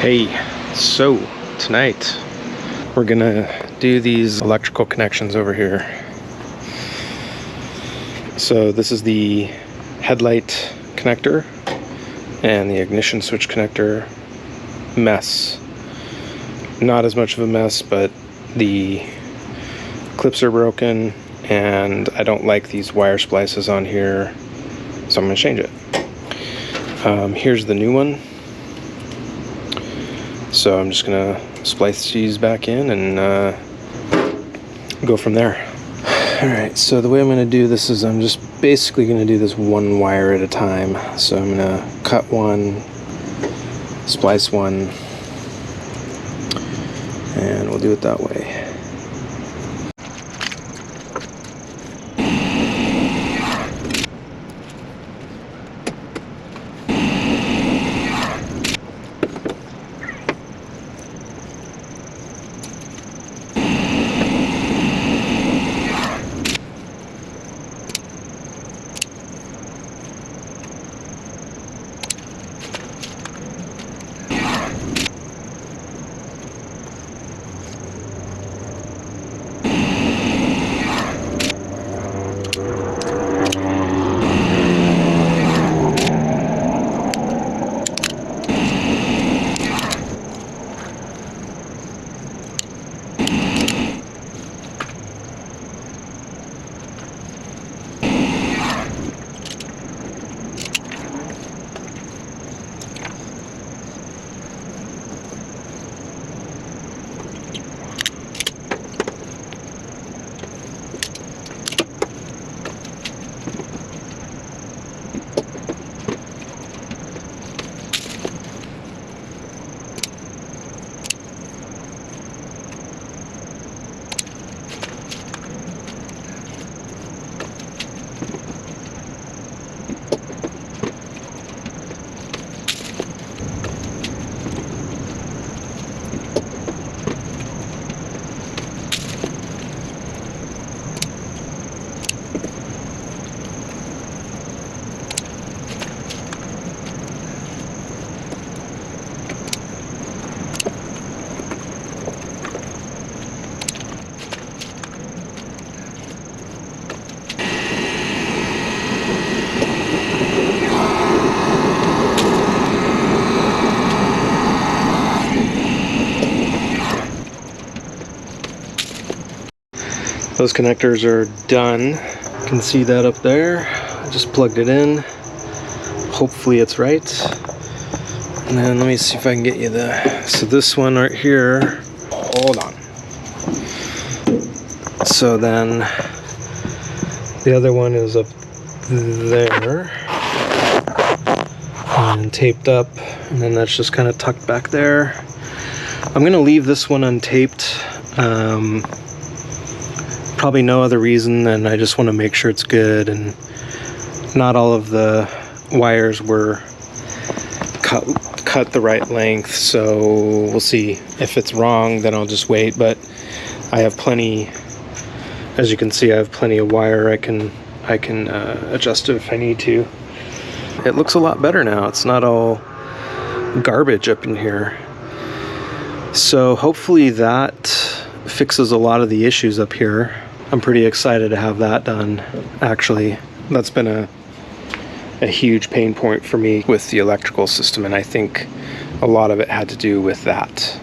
Hey, so tonight we're gonna do these electrical connections over here. So this is the headlight connector and the ignition switch connector mess. Not as much of a mess, but the clips are broken and I don't like these wire splices on here, so I'm gonna change it. Here's the new one. So I'm just gonna splice these back in and go from there. Alright, so the way I'm gonna do this is I'm just basically gonna do this one wire at a time. So I'm gonna cut one, splice one, and we'll do it that way. Those connectors are done. You can see that up there. I just plugged it in. Hopefully it's right. And then let me see if I can get you so this one right here, hold on. So then the other one is up there and taped up, and then that's just kind of tucked back there. I'm gonna leave this one untaped. Probably no other reason than I just want to make sure it's good, and not all of the wires were cut the right length, so we'll see. If it's wrong, then I'll just wait, but I have plenty, as you can see, I have plenty of wire I can adjust it if I need to. It looks a lot better now. It's not all garbage up in here. So hopefully that fixes a lot of the issues up here. I'm pretty excited to have that done. Actually, that's been a huge pain point for me with the electrical system, and I think a lot of it had to do with that.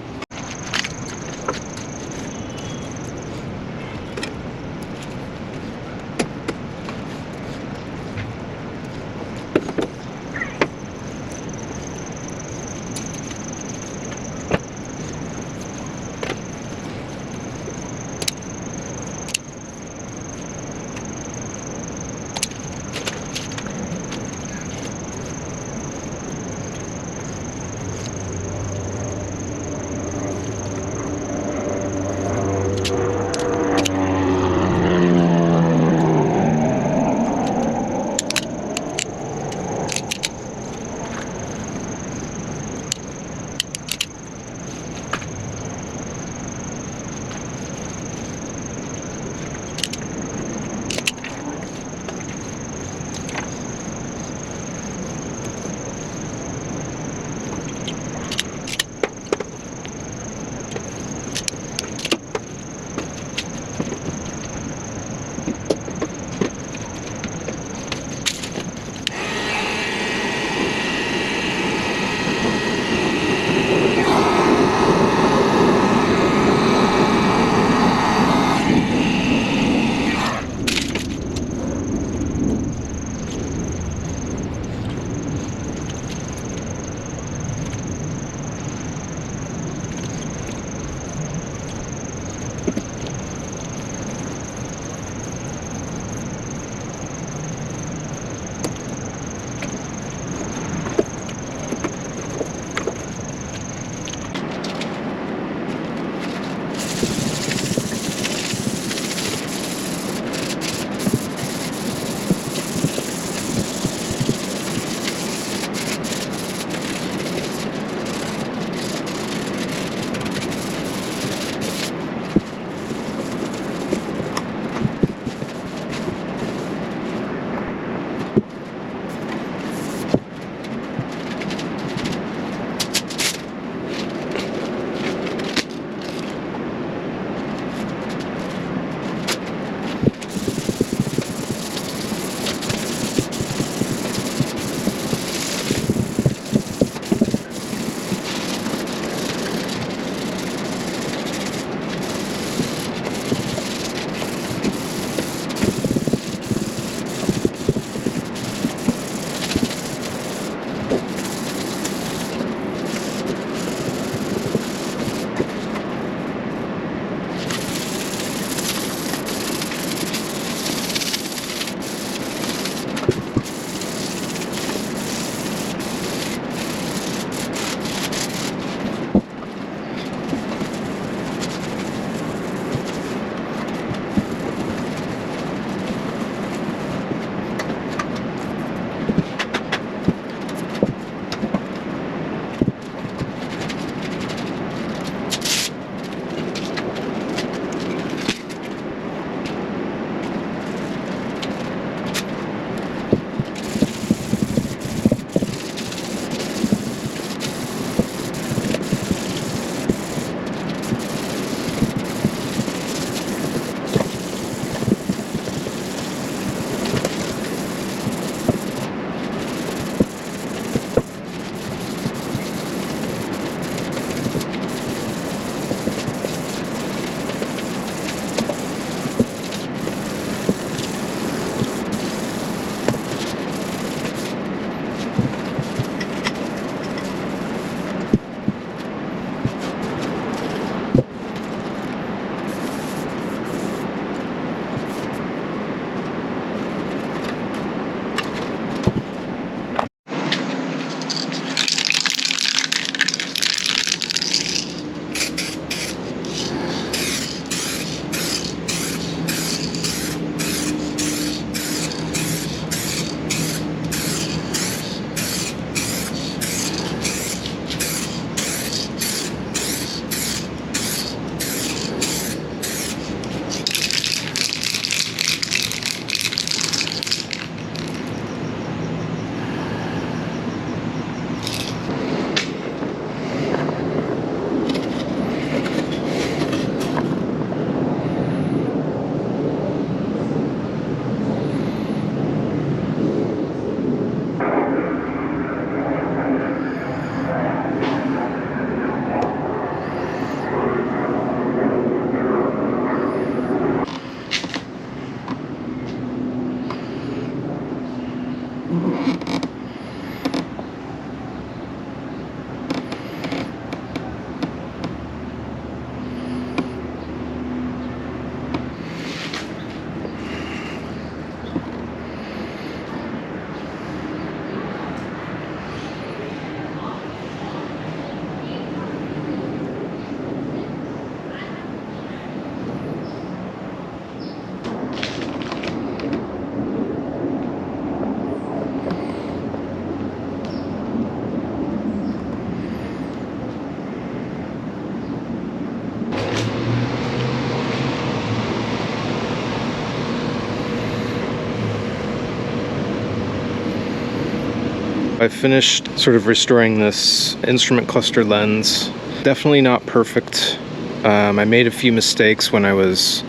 I've finished sort of restoring this instrument cluster lens. Definitely not perfect. I made a few mistakes when I was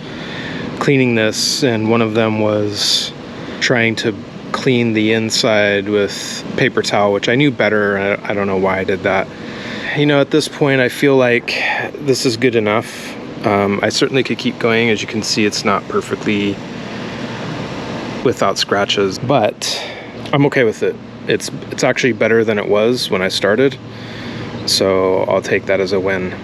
cleaning this, and one of them was trying to clean the inside with paper towel, which I knew better, and I don't know why I did that. You know, at this point I feel like this is good enough. I certainly could keep going. As you can see, it's not perfectly without scratches, but I'm okay with it. It's actually better than it was when I started, so I'll take that as a win.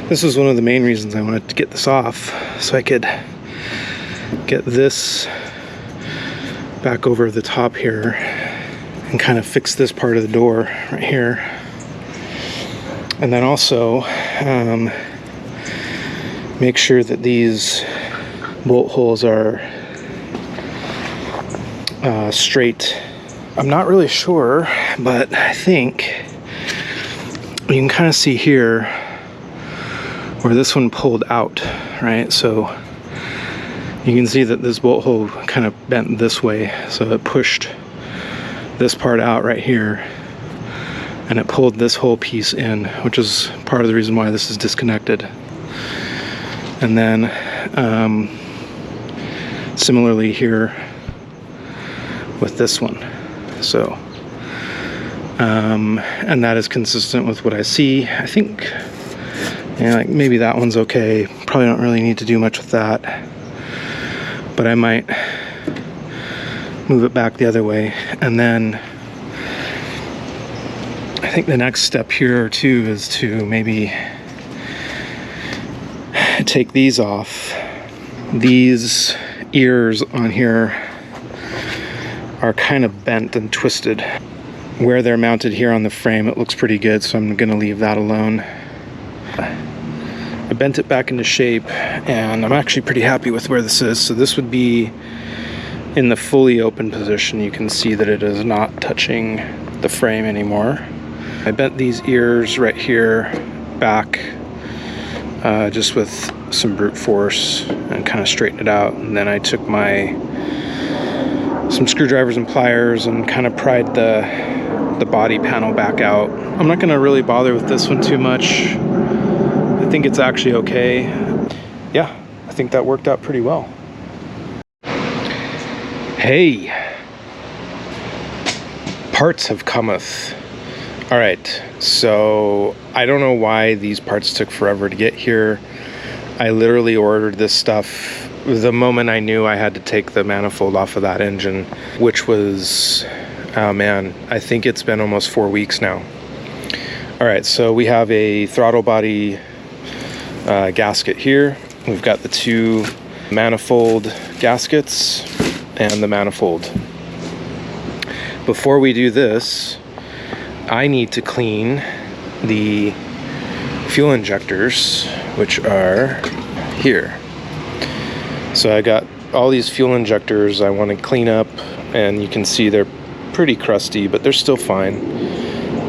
This was one of the main reasons I wanted to get this off, so I could get this back over the top here and kind of fix this part of the door right here. And then also make sure that these bolt holes are straight. I'm not really sure, but I think you can kind of see here where this one pulled out, right? So you can see that this bolt hole kind of bent this way, so it pushed this part out right here, and it pulled this whole piece in, which is part of the reason why this is disconnected. And then similarly here with this one. So and that is consistent with what I see. I think, yeah, like maybe that one's okay. Probably don't really need to do much with that, but I might move it back the other way. And then I think the next step here too is to maybe take these off. These ears on here are kind of bent and twisted. Where they're mounted here on the frame, it looks pretty good, so I'm gonna leave that alone. I bent it back into shape, and I'm actually pretty happy with where this is. So this would be in the fully open position. You can see that it is not touching the frame anymore. I bent these ears right here back just with some brute force and kind of straightened it out. And then I took my some screwdrivers and pliers and kind of pried the body panel back out. I'm not gonna really bother with this one too much. I think it's actually okay. Yeah, I think that worked out pretty well. Hey, parts have cometh. All right, so I don't know why these parts took forever to get here. I literally ordered this stuff the moment I knew I had to take the manifold off of that engine, which was, oh man, I think it's been almost 4 weeks now. All right, so we have a throttle body gasket here. We've got the 2 manifold gaskets and the manifold. Before we do this, I need to clean the fuel injectors, which are here. So I got all these fuel injectors I want to clean up, and you can see they're pretty crusty, but they're still fine.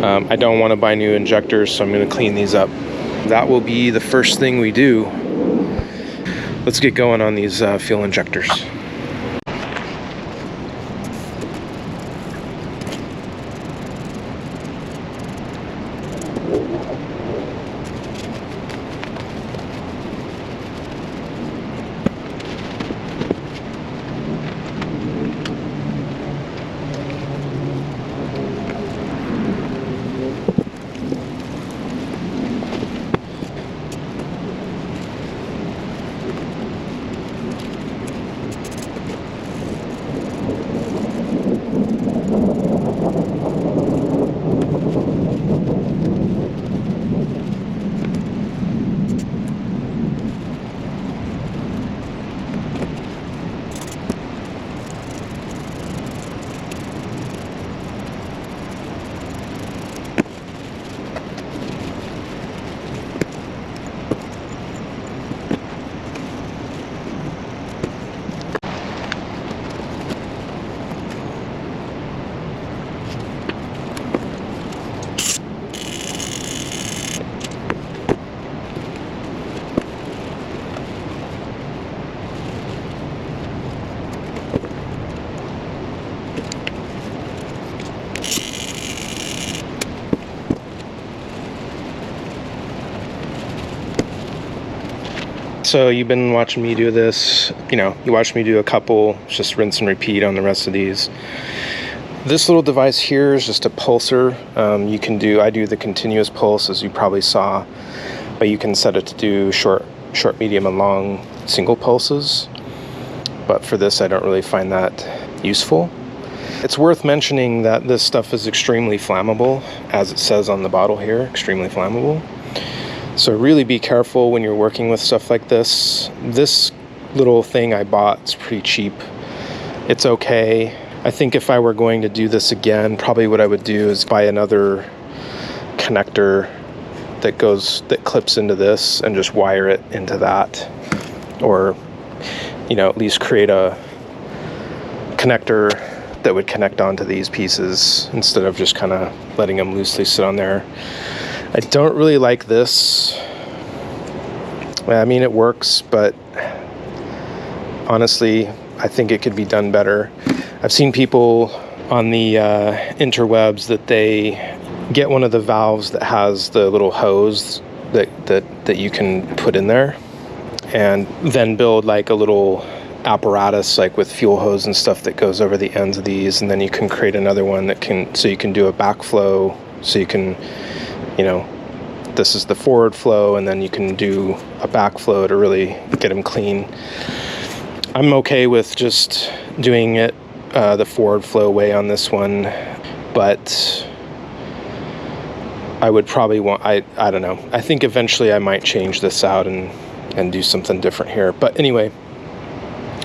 I don't want to buy new injectors, so I'm going to clean these up. That will be the first thing we do. Let's get going on these fuel injectors. So you've been watching me do this, you watched me do a couple, just rinse and repeat on the rest of these. This little device here is just a pulser. I do the continuous pulse, as you probably saw, but you can set it to do short, medium, and long single pulses. But for this, I don't really find that useful. It's worth mentioning that this stuff is extremely flammable, as it says on the bottle here, extremely flammable. So really be careful when you're working with stuff like this. This little thing I bought is pretty cheap. It's okay. I think if I were going to do this again, probably what I would do is buy another connector that clips into this and just wire it into that. Or, at least create a connector that would connect onto these pieces instead of just kind of letting them loosely sit on there. I don't really like this. I mean, it works, but honestly, I think it could be done better. I've seen people on the interwebs that they get one of the valves that has the little hose that you can put in there, and then build like a little apparatus like with fuel hose and stuff that goes over the ends of these, and then you can create another one so you can do a backflow, so you can, this is the forward flow, and then you can do a backflow to really get them clean. I'm okay with just doing it the forward flow way on this one, but I would probably I don't know. I think eventually I might change this out and do something different here. But anyway,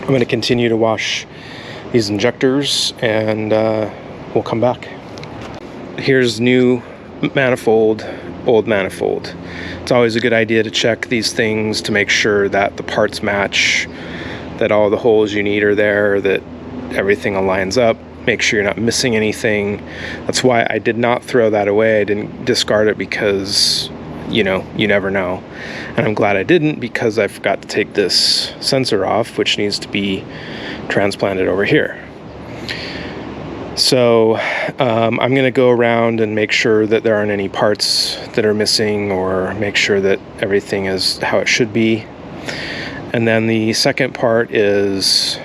I'm going to continue to wash these injectors, and we'll come back. Here's new manifold, old manifold. It's always a good idea to check these things to make sure that the parts match, that all the holes you need are there, that everything aligns up. Make sure you're not missing anything. That's why I did not throw that away. I didn't discard it because, you never know. And I'm glad I didn't, because I forgot to take this sensor off, which needs to be transplanted over here. So I'm going to go around and make sure that there aren't any parts that are missing, or make sure that everything is how it should be. And then the second part is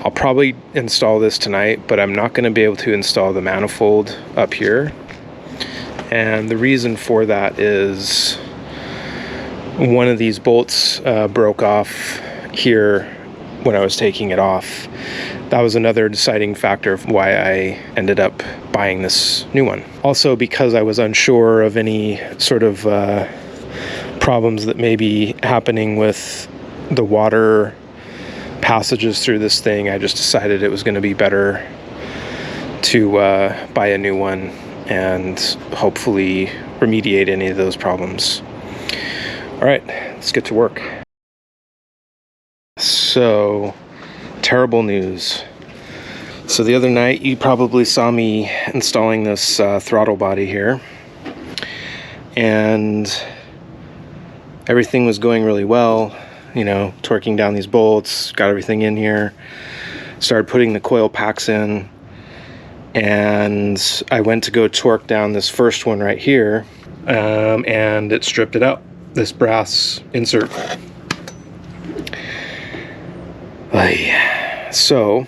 I'll probably install this tonight, but I'm not going to be able to install the manifold up here. And the reason for that is one of these bolts broke off here when I was taking it off. That was another deciding factor of why I ended up buying this new one. Also, because I was unsure of any sort of problems that may be happening with the water passages through this thing, I just decided it was going to be better to buy a new one and hopefully remediate any of those problems. All right, let's get to work. So, terrible news. So the other night you probably saw me installing this throttle body here, and everything was going really well, you know, torquing down these bolts, got everything in here, started putting the coil packs in, and I went to go torque down this first one right here, and it stripped it out, this brass insert. So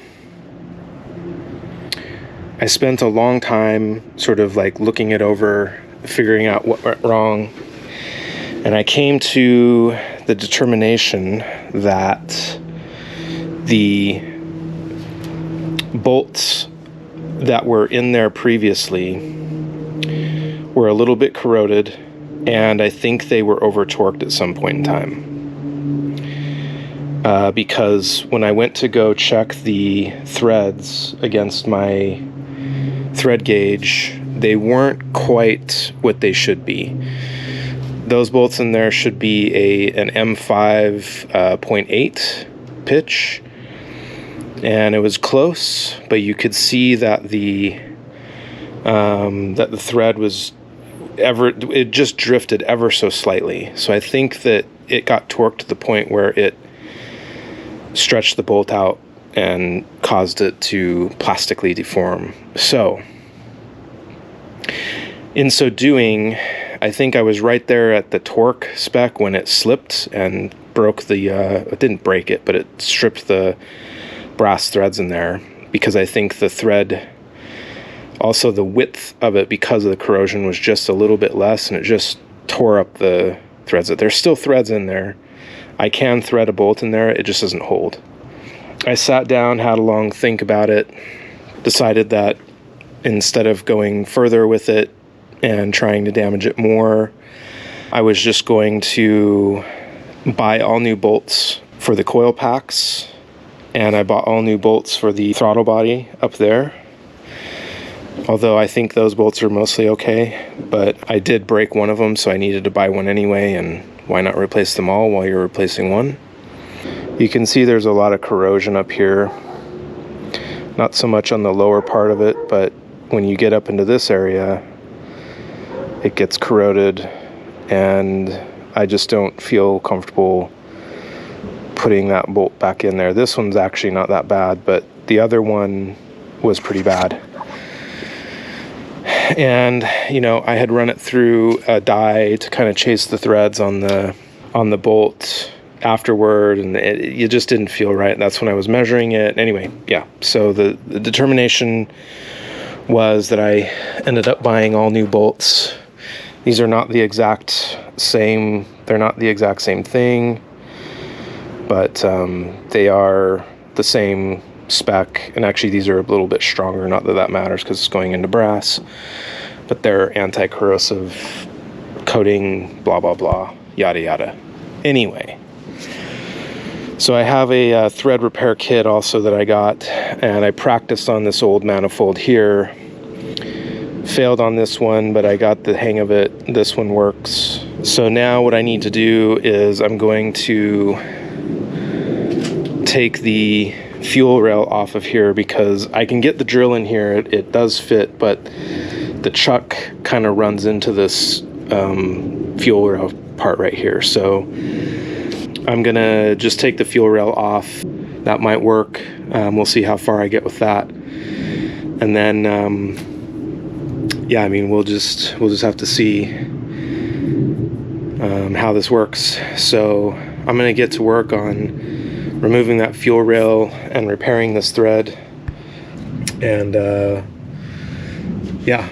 I spent a long time sort of like looking it over, figuring out what went wrong, and I came to the determination that the bolts that were in there previously were a little bit corroded, and I think they were over torqued at some point in time. Because when I went to go check the threads against my thread gauge, they weren't quite what they should be. Those bolts in there should be an M5.8 pitch, and it was close, but you could see that the thread was it just drifted ever so slightly. So I think that it got torqued to the point where it stretched the bolt out and caused it to plastically deform. So in so doing, I think I was right there at the torque spec when it slipped and broke the it didn't break it, but it stripped the brass threads in there, because I think the thread, also the width of it because of the corrosion, was just a little bit less, and it just tore up the threads. There's still threads in there. I can thread a bolt in there, it just doesn't hold. I sat down, had a long think about it, decided that instead of going further with it and trying to damage it more, I was just going to buy all new bolts for the coil packs, and I bought all new bolts for the throttle body up there. Although I think those bolts are mostly okay, but I did break one of them, so I needed to buy one anyway, and why not replace them all while you're replacing one? You can see there's a lot of corrosion up here. Not so much on the lower part of it, but when you get up into this area, it gets corroded, and I just don't feel comfortable putting that bolt back in there. This one's actually not that bad, but the other one was pretty bad. And, you know, I had run it through a die to kind of chase the threads on the bolt afterward, and it just didn't feel right. That's when I was measuring it. Anyway, yeah. So the determination was that I ended up buying all new bolts. These are not the exact same. They're not the exact same thing, but they are the same spec, and actually these are a little bit stronger. Not that that matters because it's going into brass, but they're anti-corrosive coating, blah blah blah, yada yada. Anyway, so I have a thread repair kit also that I got, and I practiced on this old manifold here. Failed on this one, but I got the hang of it. This one works. So now what I need to do is I'm going to take the fuel rail off of here, because I can get the drill in here, it does fit, but the chuck kind of runs into this fuel rail part right here. So I'm gonna just take the fuel rail off. That might work. We'll see how far I get with that. And then yeah, I mean, we'll just have to see how this works. So I'm gonna get to work on removing that fuel rail and repairing this thread, and yeah,